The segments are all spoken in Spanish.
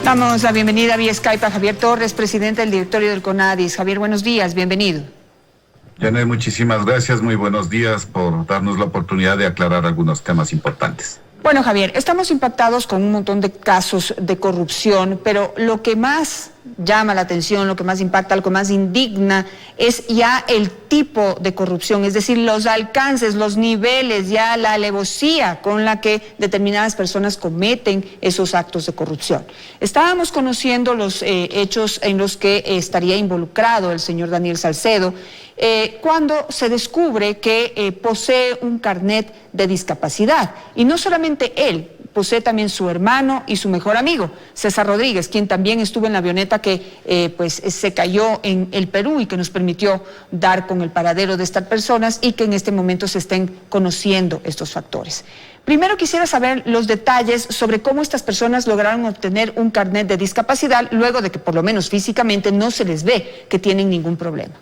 Damos la bienvenida vía Skype a Javier Torres, presidente del directorio del CONADIS. Javier, buenos días, bienvenido. Janet, muchísimas gracias, muy buenos días por darnos la oportunidad de aclarar algunos temas importantes. Bueno, Javier, estamos impactados con un montón de casos de corrupción, pero lo que más llama la atención, lo que más impacta, lo que más indigna es ya el tipo de corrupción, es decir, los alcances, los niveles, ya la alevosía con la que determinadas personas cometen esos actos de corrupción. Estábamos conociendo los hechos en los que estaría involucrado el señor Daniel Salcedo, cuando se descubre que posee un carnet de discapacidad, y no solamente él, posee también su hermano y su mejor amigo, César Rodríguez, quien también estuvo en la avioneta que se cayó en el Perú y que nos permitió dar con el paradero de estas personas y que en este momento se estén conociendo estos factores. Primero quisiera saber los detalles sobre cómo estas personas lograron obtener un carnet de discapacidad luego de que por lo menos físicamente no se les ve que tienen ningún problema.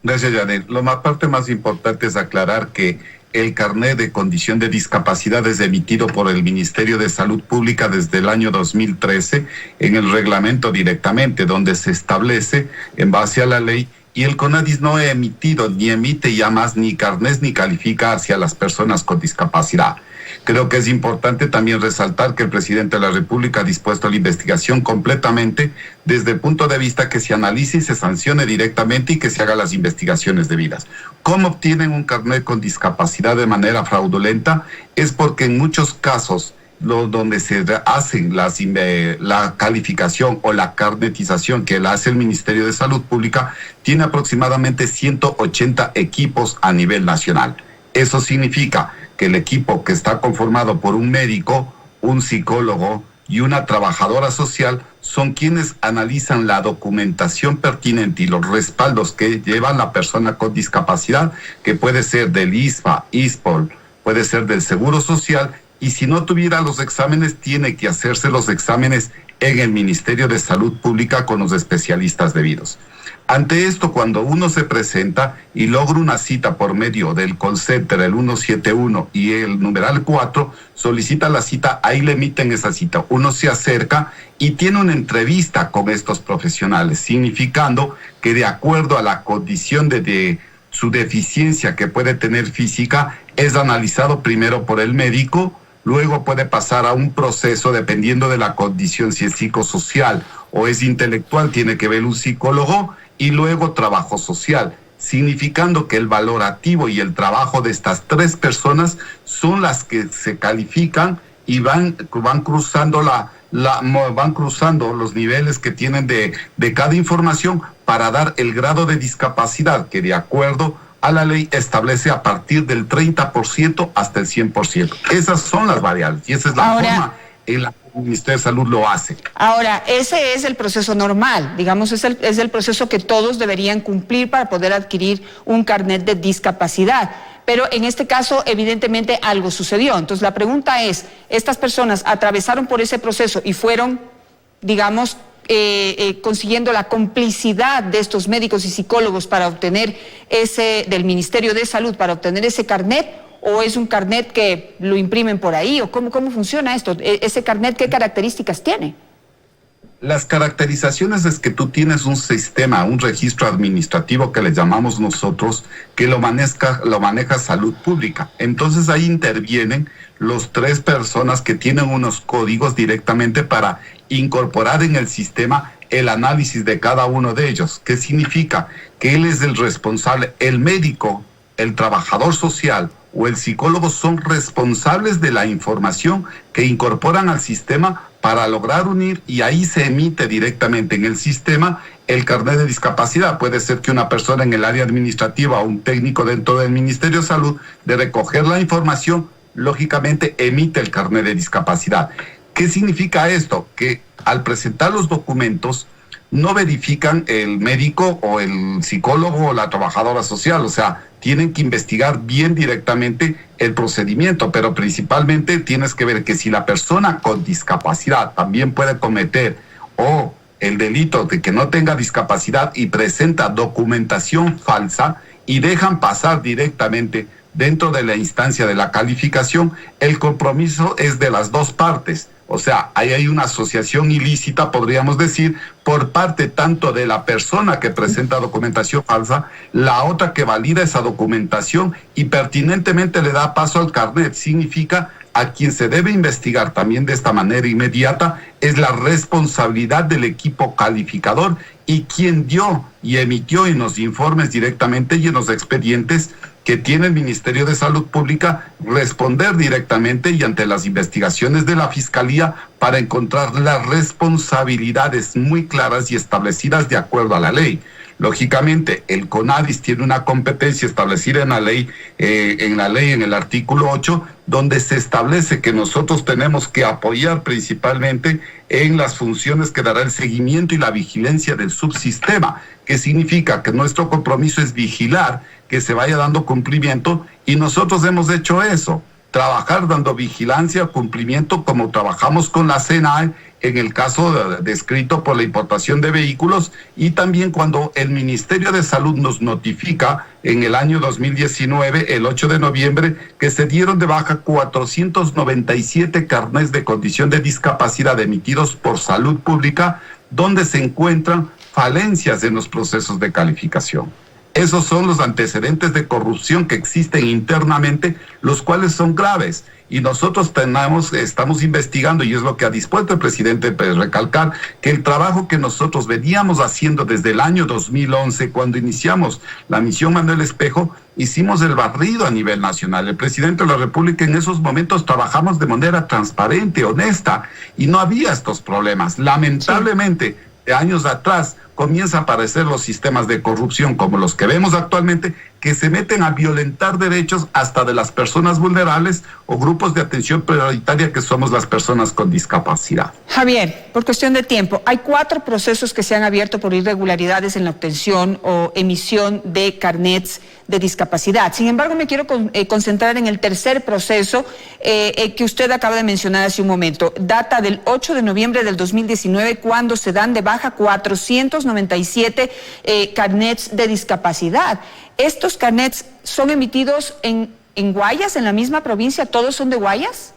Gracias, Janet. La parte más importante es aclarar que el carnet de condición de discapacidad es emitido por el Ministerio de Salud Pública desde el año 2013 en el reglamento directamente, donde se establece en base a la ley, y el CONADIS no ha emitido ni emite ya más ni carnets ni califica hacia las personas con discapacidad. Creo que es importante también resaltar que el presidente de la República ha dispuesto la investigación completamente desde el punto de vista que se analice y se sancione directamente y que se hagan las investigaciones debidas. ¿Cómo obtienen un carnet con discapacidad de manera fraudulenta? Es porque en muchos casos donde se hacen la calificación o la carnetización que la hace el Ministerio de Salud Pública, tiene aproximadamente 180 equipos a nivel nacional. Eso significa que el equipo, que está conformado por un médico, un psicólogo y una trabajadora social, son quienes analizan la documentación pertinente y los respaldos que lleva la persona con discapacidad, que puede ser del ISPA, ISPOL, puede ser del Seguro Social, y si no tuviera los exámenes, tiene que hacerse los exámenes en el Ministerio de Salud Pública con los especialistas debidos. Ante esto, cuando uno se presenta y logra una cita por medio del call center, el 171 y el numeral 4, solicita la cita, ahí le emiten esa cita. Uno se acerca y tiene una entrevista con estos profesionales, significando que de acuerdo a la condición de su deficiencia que puede tener física, es analizado primero por el médico, luego puede pasar a un proceso dependiendo de la condición, si es psicosocial o es intelectual, tiene que ver un psicólogo, y luego trabajo social, significando que el valorativo y el trabajo de estas tres personas son las que se califican y van cruzando van cruzando los niveles que tienen de cada información para dar el grado de discapacidad que de acuerdo a la ley establece a partir del 30% hasta el 100%. Esas son las variables y esa es la forma en la que el Ministerio de Salud lo hace. Ahora, ese es el proceso normal, digamos, es el proceso que todos deberían cumplir para poder adquirir un carnet de discapacidad. Pero en este caso, evidentemente, algo sucedió. Entonces, la pregunta es, ¿estas personas atravesaron por ese proceso y fueron, digamos, consiguiendo la complicidad de estos médicos y psicólogos para obtener del Ministerio de Salud, para obtener ese carnet? ¿O es un carnet que lo imprimen por ahí? ¿O cómo funciona esto? ¿Ese carnet qué características tiene? Las caracterizaciones es que tú tienes un sistema, un registro administrativo que le llamamos nosotros, que lo maneja Salud Pública. Entonces ahí intervienen los tres personas que tienen unos códigos directamente para incorporar en el sistema el análisis de cada uno de ellos. ¿Qué significa? Que él es el responsable, el médico, el trabajador social o el psicólogo son responsables de la información que incorporan al sistema para lograr unir, y ahí se emite directamente en el sistema el carnet de discapacidad. Puede ser que una persona en el área administrativa o un técnico dentro del Ministerio de Salud, de recoger la información, lógicamente emite el carnet de discapacidad. ¿Qué significa esto? Que al presentar los documentos no verifican el médico o el psicólogo o la trabajadora social, o sea, tienen que investigar bien directamente el procedimiento, pero principalmente tienes que ver que si la persona con discapacidad también puede cometer o el delito de que no tenga discapacidad y presenta documentación falsa y dejan pasar directamente dentro de la instancia de la calificación, el compromiso es de las dos partes, O sea, ahí hay una asociación ilícita, podríamos decir, por parte tanto de la persona que presenta documentación falsa, la otra que valida esa documentación y pertinentemente le da paso al carnet. Significa a quien se debe investigar también de esta manera inmediata es la responsabilidad del equipo calificador y quien dio y emitió en los informes directamente y en los expedientes que tiene el Ministerio de Salud Pública, responder directamente y ante las investigaciones de la Fiscalía para encontrar las responsabilidades muy claras y establecidas de acuerdo a la ley. Lógicamente, el CONADIS tiene una competencia establecida en la ley, en el artículo 8, donde se establece que nosotros tenemos que apoyar principalmente en las funciones que dará el seguimiento y la vigilancia del subsistema, que significa que nuestro compromiso es vigilar que se vaya dando cumplimiento y nosotros hemos hecho eso, trabajar dando vigilancia, cumplimiento, como trabajamos con la SENAE en el caso descrito por la importación de vehículos y también cuando el Ministerio de Salud nos notifica en el año 2019, el 8 de noviembre, que se dieron de baja 497 carnets de condición de discapacidad emitidos por Salud Pública, donde se encuentran falencias en los procesos de calificación. Esos son los antecedentes de corrupción que existen internamente, los cuales son graves. Y nosotros estamos investigando, y es lo que ha dispuesto el presidente, recalcar que el trabajo que nosotros veníamos haciendo desde el año 2011, cuando iniciamos la misión Manuel Espejo, hicimos el barrido a nivel nacional. El presidente de la República en esos momentos trabajamos de manera transparente, honesta, y no había estos problemas. Lamentablemente, de años atrás, comienzan a aparecer los sistemas de corrupción como los que vemos actualmente, que se meten a violentar derechos hasta de las personas vulnerables o grupos de atención prioritaria que somos las personas con discapacidad. Javier, por cuestión de tiempo, hay 4 procesos que se han abierto por irregularidades en la obtención o emisión de carnets de discapacidad. Sin embargo, me quiero concentrar en el tercer proceso que usted acaba de mencionar hace un momento. Data del 8 de noviembre del 2019, cuando se dan de baja 497 carnets de discapacidad. ¿Estos carnets son emitidos en Guayas, en la misma provincia? ¿Todos son de Guayas?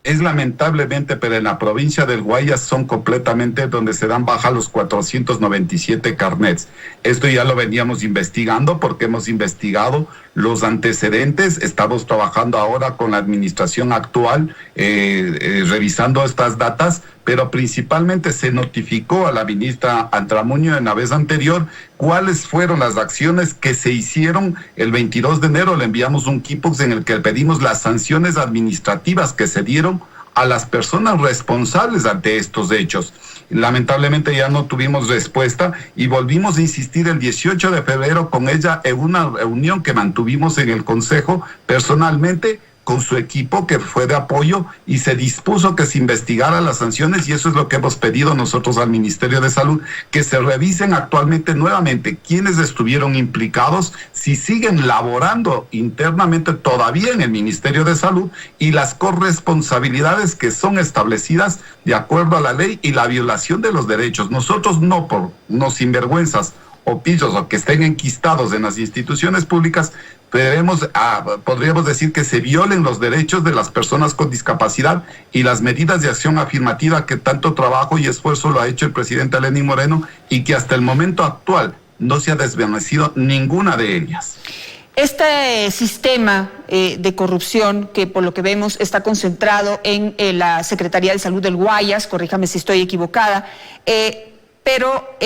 Es lamentablemente, pero en la provincia del Guayas son completamente donde se dan baja los 497 carnets. Esto ya lo veníamos investigando porque hemos investigado los antecedentes. Estamos trabajando ahora con la administración actual, revisando estas datas, pero principalmente se notificó a la ministra Antramuño en la vez anterior cuáles fueron las acciones que se hicieron. El 22 de enero le enviamos un Quipox en el que pedimos las sanciones administrativas que se dieron a las personas responsables ante estos hechos. Lamentablemente ya no tuvimos respuesta y volvimos a insistir el 18 de febrero con ella en una reunión que mantuvimos en el Consejo personalmente con su equipo que fue de apoyo y se dispuso que se investigara las sanciones y eso es lo que hemos pedido nosotros al Ministerio de Salud, que se revisen actualmente nuevamente quiénes estuvieron implicados, si siguen laborando internamente todavía en el Ministerio de Salud y las corresponsabilidades que son establecidas de acuerdo a la ley y la violación de los derechos. Nosotros no por no sinvergüenzas o pillos o que estén enquistados en las instituciones públicas, podríamos decir que se violen los derechos de las personas con discapacidad y las medidas de acción afirmativa que tanto trabajo y esfuerzo lo ha hecho el presidente Lenín Moreno y que hasta el momento actual no se ha desvanecido ninguna de ellas. Este sistema de corrupción que por lo que vemos está concentrado en la Secretaría de Salud del Guayas, corríjame si estoy equivocada, pero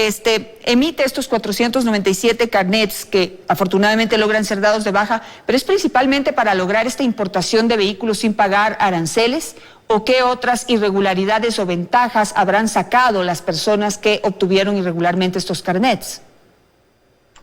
emite estos 497 carnets que afortunadamente logran ser dados de baja, pero es principalmente para lograr esta importación de vehículos sin pagar aranceles, ¿o qué otras irregularidades o ventajas habrán sacado las personas que obtuvieron irregularmente estos carnets?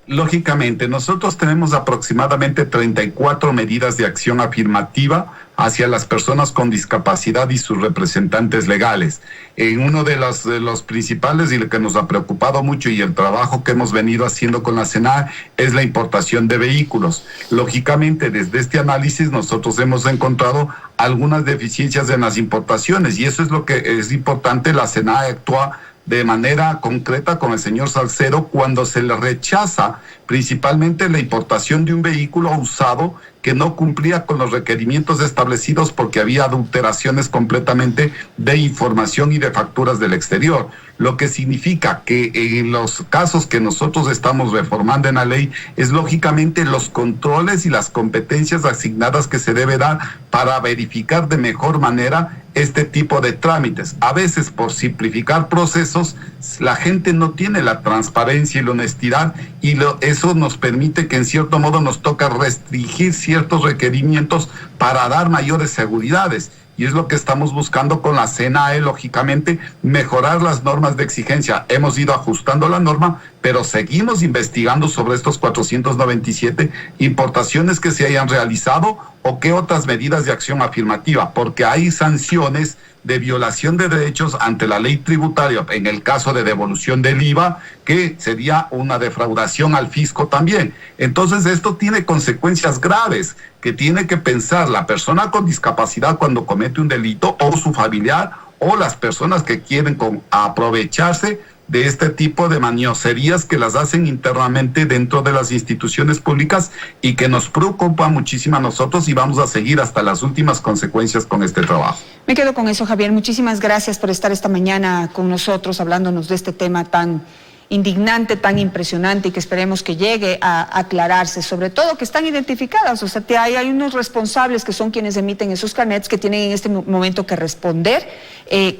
Lógicamente, nosotros tenemos aproximadamente 34 medidas de acción afirmativa hacia las personas con discapacidad y sus representantes legales. En uno de los principales y lo que nos ha preocupado mucho y el trabajo que hemos venido haciendo con la SENAE es la importación de vehículos. Lógicamente, desde este análisis nosotros hemos encontrado algunas deficiencias en las importaciones y eso es lo que es importante. La SENAE actúa de manera concreta con el señor Salcedo cuando se le rechaza principalmente la importación de un vehículo usado que no cumplía con los requerimientos establecidos porque había adulteraciones completamente de información y de facturas del exterior, lo que significa que en los casos que nosotros estamos reformando en la ley es lógicamente los controles y las competencias asignadas que se debe dar para verificar de mejor manera este tipo de trámites. A veces, por simplificar procesos, la gente no tiene la transparencia y la honestidad, y eso nos permite que en cierto modo nos toca restringir ciertos requerimientos para dar mayores seguridades. Y es lo que estamos buscando con la CNAE, lógicamente, mejorar las normas de exigencia. Hemos ido ajustando la norma, pero seguimos investigando sobre estos 497 importaciones que se hayan realizado o qué otras medidas de acción afirmativa, porque hay sanciones de violación de derechos ante la ley tributaria, en el caso de devolución del IVA, que sería una defraudación al fisco también. Entonces esto tiene consecuencias graves que tiene que pensar la persona con discapacidad cuando comete un delito, o su familiar, o las personas que quieren aprovecharse de este tipo de manioserías que las hacen internamente dentro de las instituciones públicas, y que nos preocupa muchísimo a nosotros, y vamos a seguir hasta las últimas consecuencias con este trabajo. Me quedo con eso, Javier. Muchísimas gracias por estar esta mañana con nosotros hablándonos de este tema tan indignante, tan impresionante, y que esperemos que llegue a aclararse, sobre todo que están identificadas. O sea, hay unos responsables que son quienes emiten esos carnets, que tienen en este momento que responder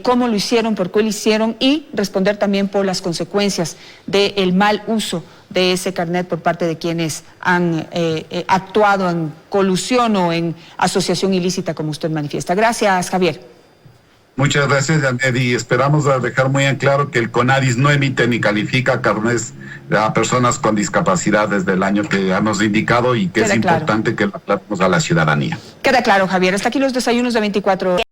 cómo lo hicieron, por qué lo hicieron, y responder también por las consecuencias del mal uso de ese carnet por parte de quienes han actuado en colusión o en asociación ilícita, como usted manifiesta. Gracias, Javier. Muchas gracias, Janet, y esperamos dejar muy en claro que el CONADIS no emite ni califica carnets a personas con discapacidad desde el año que hemos indicado, y que es importante que lo aclaremos a la ciudadanía. Queda claro, Javier. Hasta aquí los desayunos de 24 horas.